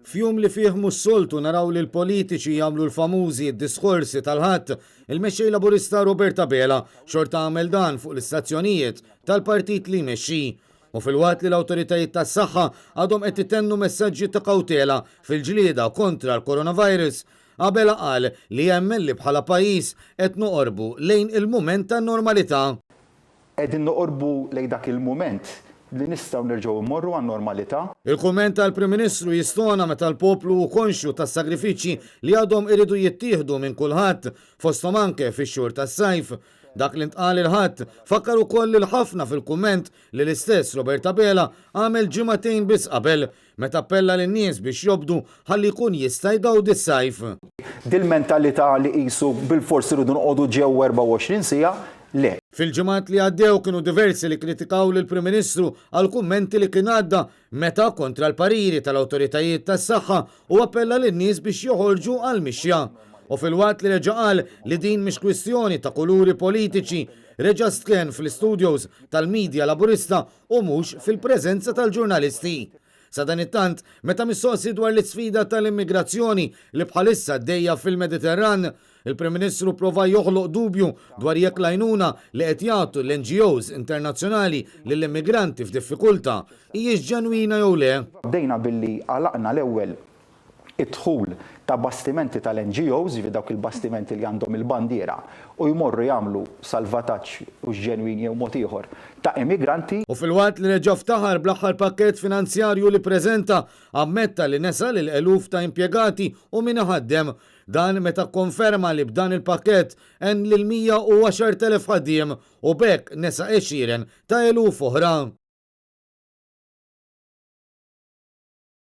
Fjum li fih mhux soltu naraw li l-politiċi jagħmlu l-famużi diskorsi tal-ħadd, il-mexxej Laburista Roberta Bela xorta għamel dan fuq l-istazzjonijiet tal-partit li jmexxi. U fil-waqt li l-awtoritajiet tas-saħħa għadhom qed itennu messaġġi ta' kawtela fil-ġlieda kontra l-coronavirus, Bela qal li jemmen li bħala pajjiż qed noqorbu lejn il-mument tan-normalità. Qegħdin noqorbu lejn dak il-mument li nistgħu nerġgħu mmorru għan-normalità. Il-kumment tal-Prim Ministru jistona meta l-poplu konxju tas-sagrifiċċji li għadhom iridu jittieħdu minn kulħadd fosthom anke fix-xhur tas-sajf. Dak li ntqal il-ħadd fakkar ukoll il-ħafna fil-kumment li l-istess Roberta Bela għamel ġimagħtejn biss qabel meta appella lin-nies biex jobdu ħalli jkun jista' jgawdi s-sajf. Dil-mentalità li qisu bil-forsi rridu noqogħdu ġew 24 siegħa, le. Fil-ġimgħat li għaddew kienu diversi li kritikaw lill-Prim Ministru għal kummenti li kien għadda meta kontra l-pariri tal-awtoritajiet tas-saħħa u appella lin-nies biex joħorġu għal mixja. U fil-waqt li reġa' qal li din mhix kwistjoni ta' kuluri politiċi, reġa' stken fl-istudios tal-Midja Laburista u mhux fil-preżenza tal-ġurnalisti. Sa dan it-tant, meta mistoqsi dwar l-isfida tal-immigrazzjoni li bħalissa dejja fil-Mediterran, il-Prim Ministru prova joħloq dubju dwar jekk l-għajnuna li qed jagħtu l-NGOs internazzjonali lill-immigranti f'diffikultà hijiex ġenwina jew le. Bdejna billi għalaqna l-ewwel id-dħul ta' bastimenti tal-NGOs, dawk il-bastimenti li għandhom il-bandiera, u jmorru jagħmlu salvataġġ u ġenwin jew mod ieħor ta' immigranti. U fil-waqt li reġa' ftaħar bl-aħħar pakkett finanzjarju li preżenta ammetta li nesal il-eluf ta' impjegati u min ħaddem dan meta konferma li b'dan il-pakkett hemm lil 110,000 ħaddiem u bekk nesa għexieren ta' eluf oħra.